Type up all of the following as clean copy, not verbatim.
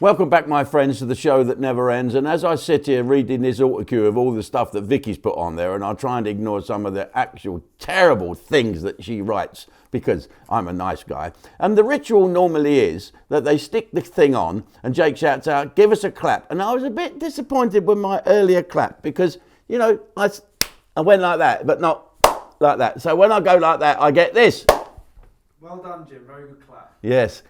Welcome back, my friends, to the show that never ends. And as I sit here reading this autocue of all the stuff that Vicky's put on there, and I try and ignore some of the actual terrible things that she writes because I'm a nice guy. And the ritual normally is that they stick the thing on and Jake shouts out, "Give us a clap." And I was a bit disappointed with my earlier clap because, you know, I went like that, but not like that. So when I go like that, I get this. Well done, Jim. Very good clap. Yes,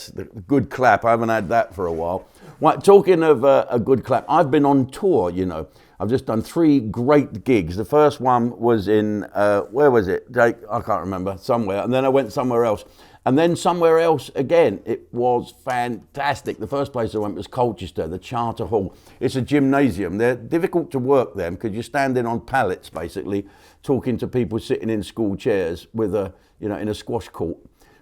the good clap. I haven't had that for a while. Right, talking of a good clap, I've been on tour, you know. I've just done 3 great gigs. The first one was in, where was it? Jake? I can't remember, somewhere. And then I went somewhere else. And then somewhere else again. It was fantastic. The first place I went was Colchester, the Charter Hall. It's a gymnasium. They're difficult to work them because you're standing on pallets, basically, talking to people sitting in school chairs with a, you know, in a squash court.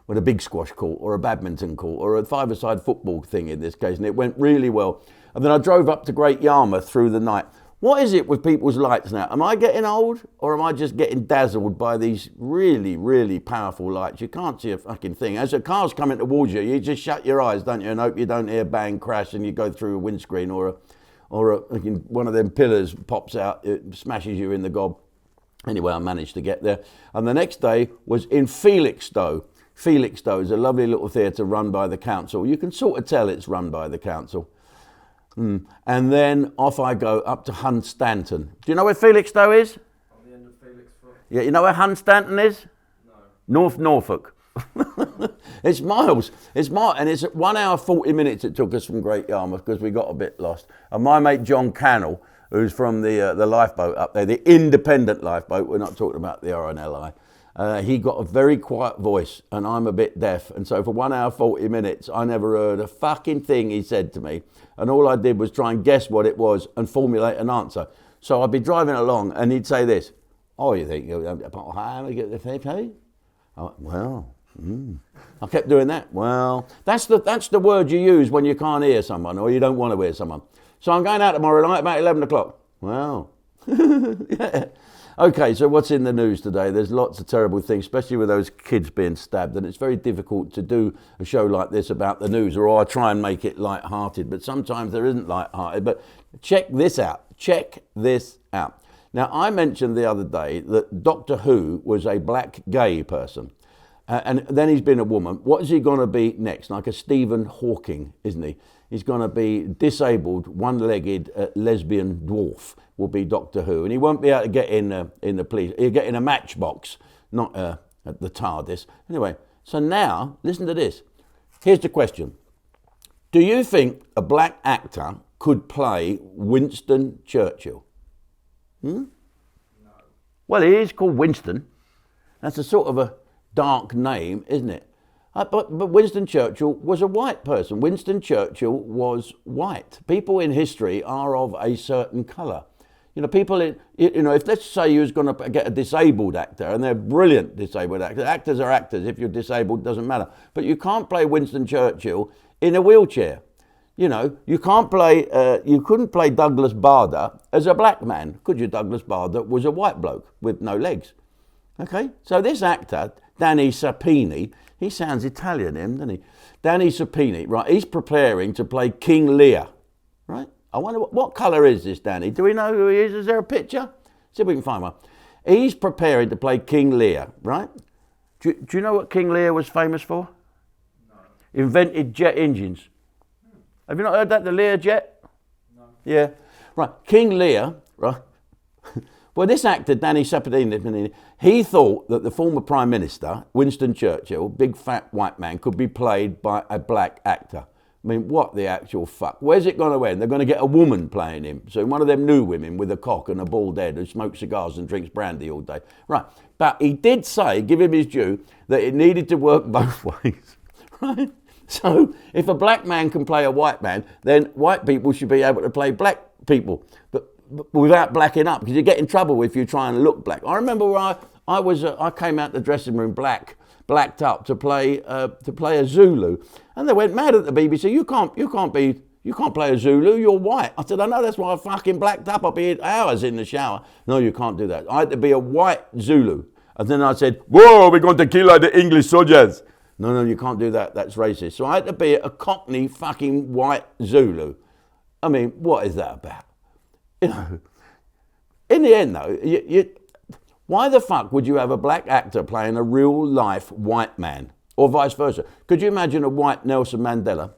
With a big squash court or a badminton court or a five-a-side football thing in this case, and it went really well. And then I drove up to Great Yarmouth through the night. What is it with people's lights now? Am I getting old or am I just getting dazzled by these really, really powerful lights? You can't see a fucking thing. As a car's coming towards you, you just shut your eyes, don't you, and hope you don't hear bang, crash, and you go through a windscreen or one of them pillars pops out, it smashes you in the gob. Anyway, I managed to get there. And the next day was in Felixstowe. Felixstowe is a lovely little theatre run by the council. You can sort of tell it's run by the council. And then off I go up to Hunstanton. Do you know where Felixstowe is? On the end of Felixstowe. Yeah, you know where Hunstanton is? No. North Norfolk. It's miles. And it's 1 hour 40 minutes it took us from Great Yarmouth because we got a bit lost. And my mate John Cannell, who's from the lifeboat up there, the independent lifeboat, we're not talking about the RNLI. He got a very quiet voice and I'm a bit deaf, and so for 1 hour 40 minutes I never heard a fucking thing he said to me, and all I did was try and guess what it was and formulate an answer. So I'd be driving along and he'd say this, "Oh, you think you'll get the pay?" Well, I kept doing that. Well, that's the word you use when you can't hear someone or you don't want to hear someone. So I'm going out tomorrow night about 11 o'clock. Well, yeah. Okay, so what's in the news today? There's lots of terrible things, especially with those kids being stabbed, and it's very difficult to do a show like this about the news, or I try and make it light-hearted, but sometimes there isn't light-hearted. But check this out. Now, I mentioned the other day that Doctor Who was a black gay person, and then he's been a woman. What is he going to be next? Like a Stephen Hawking, isn't he? He's going to be disabled, one-legged lesbian dwarf will be Doctor Who. And he won't be able to get in the police. He'll get in a matchbox, not at the TARDIS. Anyway, so now, listen to this. Here's the question. Do you think a black actor could play Winston Churchill? No. Well, he is called Winston. That's a sort of a dark name, isn't it? But Winston Churchill was a white person. Winston Churchill was white. People in history are of a certain colour. You know, people, if let's say you was going to get a disabled actor, and they're brilliant disabled actors. Actors are actors. If you're disabled, doesn't matter. But you can't play Winston Churchill in a wheelchair. You know, you couldn't play Douglas Bader as a black man, could you? Douglas Bader was a white bloke with no legs. Okay, so this actor, Danny Sapini, he sounds Italian, doesn't he? Danny Sapini, right, he's preparing to play King Lear, right? I wonder what colour is this Danny? Do we know who he is? Is there a picture? See if we can find one. He's preparing to play King Lear, right? Do you know what King Lear was famous for? No. Invented jet engines. Have you not heard that, the Lear jet? No. Yeah, right, King Lear, right? Well, this actor, Danny Sapini, he thought that the former Prime Minister, Winston Churchill, big fat white man, could be played by a black actor. I mean, what the actual fuck? Where's it going to end? They're going to get a woman playing him. So one of them new women with a cock and a bald head who smokes cigars and drinks brandy all day. Right, but he did say, give him his due, that it needed to work both ways, right? So if a black man can play a white man, then white people should be able to play black people. But without blacking up, because you get in trouble if you try and look black. I remember where I came out the dressing room blacked up to play a Zulu, and they went mad at the BBC. You can't play a Zulu. You're white. I said, I know, that's why I fucking blacked up. I'll be hours in the shower. No, you can't do that. I had to be a white Zulu, and then I said, whoa, we're going to kill all the English soldiers. No, you can't do that. That's racist. So I had to be a Cockney fucking white Zulu. I mean, what is that about? You know, in the end though, why the fuck would you have a black actor playing a real life white man? Or vice versa? Could you imagine a white Nelson Mandela?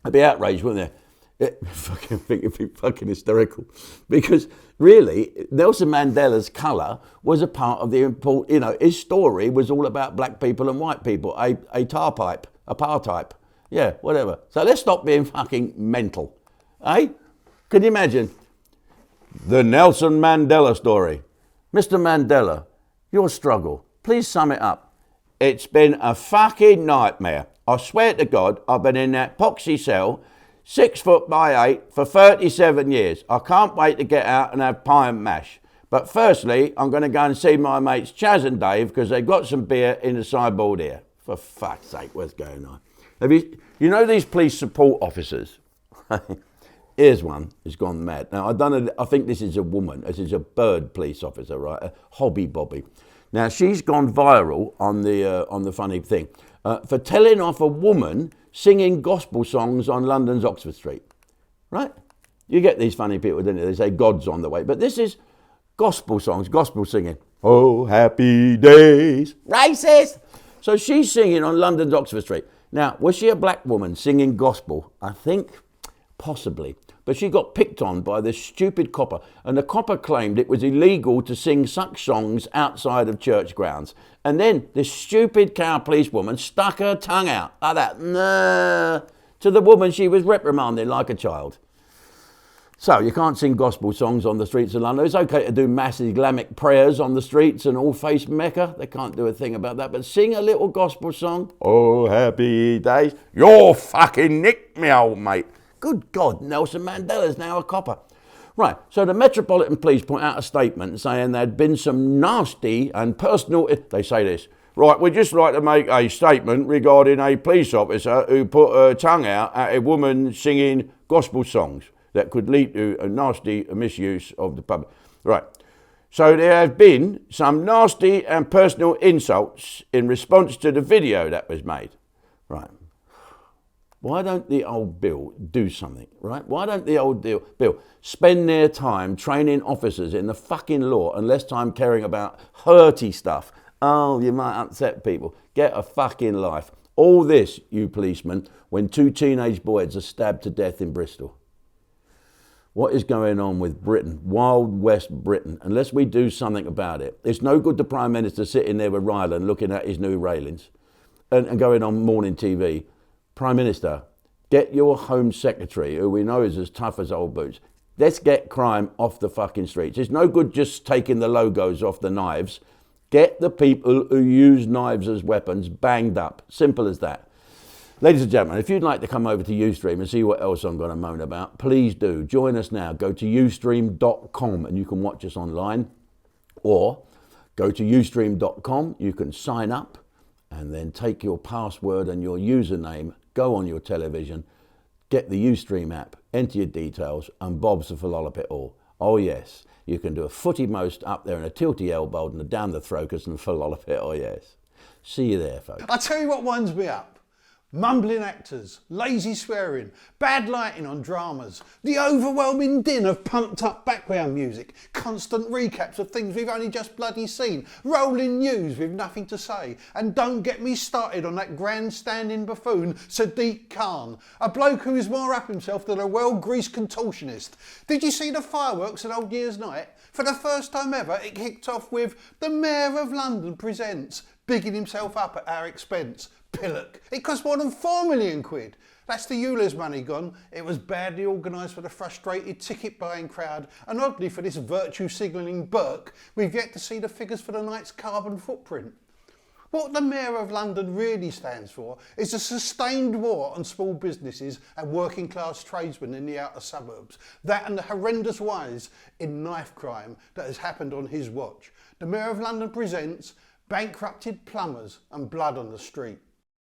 I'd be outraged, wouldn't they? I think it'd be fucking hysterical. Because really, Nelson Mandela's colour was a part of the important, you know, his story was all about black people and white people, a tar pipe, a par type. Yeah, whatever. So let's stop being fucking mental. Eh? Can you imagine? The Nelson Mandela story. Mr. Mandela, your struggle, please sum it up. It's been a fucking nightmare. I swear to God, I've been in that poxy cell, 6 foot by 8, for 37 years. I can't wait to get out and have pie and mash. But firstly, I'm going to go and see my mates Chaz and Dave because they've got some beer in the sideboard here. For fuck's sake, what's going on? You know these police support officers? Here's one who's gone mad. Now, I think this is a woman. This is a bird police officer, right? A hobby bobby. Now, she's gone viral on the funny thing for telling off a woman singing gospel songs on London's Oxford Street, right? You get these funny people, don't you? They say God's on the way. But this is gospel songs, gospel singing. Oh, happy days. Racist! So she's singing on London's Oxford Street. Now, was she a black woman singing gospel? I think possibly. But she got picked on by this stupid copper, and the copper claimed it was illegal to sing such songs outside of church grounds. And then this stupid cow policewoman stuck her tongue out like that, nah, to the woman she was reprimanding like a child. So you can't sing gospel songs on the streets of London. It's okay to do mass Islamic prayers on the streets and all face Mecca. They can't do a thing about that. But sing a little gospel song. Oh, happy days. You're fucking nicked me, old mate. Good God, Nelson Mandela's now a copper. Right, so the Metropolitan Police point out a statement saying there'd been some nasty and personal... They say this. Right, we'd just like to make a statement regarding a police officer who put her tongue out at a woman singing gospel songs that could lead to a nasty misuse of the public. Right, so there have been some nasty and personal insults in response to the video that was made. Right. Why don't the old Bill do something, right? Why don't the old Bill spend their time training officers in the fucking law and less time caring about hurty stuff? Oh, you might upset people. Get a fucking life. All this, you policemen, when 2 teenage boys are stabbed to death in Bristol. What is going on with Britain? Wild West Britain. Unless we do something about it. It's no good the Prime Minister sitting there with Ryland looking at his new railings and going on morning TV. Prime Minister, get your Home Secretary, who we know is as tough as old boots. Let's get crime off the fucking streets. It's no good just taking the logos off the knives. Get the people who use knives as weapons banged up. Simple as that. Ladies and gentlemen, if you'd like to come over to Ustream and see what else I'm going to moan about, please do. Join us now. Go to ustream.com and you can watch us online. Or go to ustream.com. You can sign up and then take your password and your username. Go on your television, get the Ustream app, enter your details, and Bob's the philolop it all. Oh yes, you can do a footy most up there and a tilty elbow and a down the throkus and philolop it, oh yes. See you there, folks. I tell you what winds me up. Mumbling actors, lazy swearing, bad lighting on dramas, the overwhelming din of pumped up background music, constant recaps of things we've only just bloody seen, rolling news with nothing to say, and don't get me started on that grandstanding buffoon Sadiq Khan, a bloke who is more up himself than a well-greased contortionist. Did you see the fireworks at Old Year's Night? For the first time ever, it kicked off with the Mayor of London presents, bigging himself up at our expense. Pillock. It cost more than £4 million. That's the Eulers money gone. It was badly organised for the frustrated ticket buying crowd, and oddly for this virtue signalling Burke, we've yet to see the figures for the night's carbon footprint. What the Mayor of London really stands for is a sustained war on small businesses and working class tradesmen in the outer suburbs. That and the horrendous rise in knife crime that has happened on his watch. The Mayor of London presents bankrupted plumbers and blood on the street.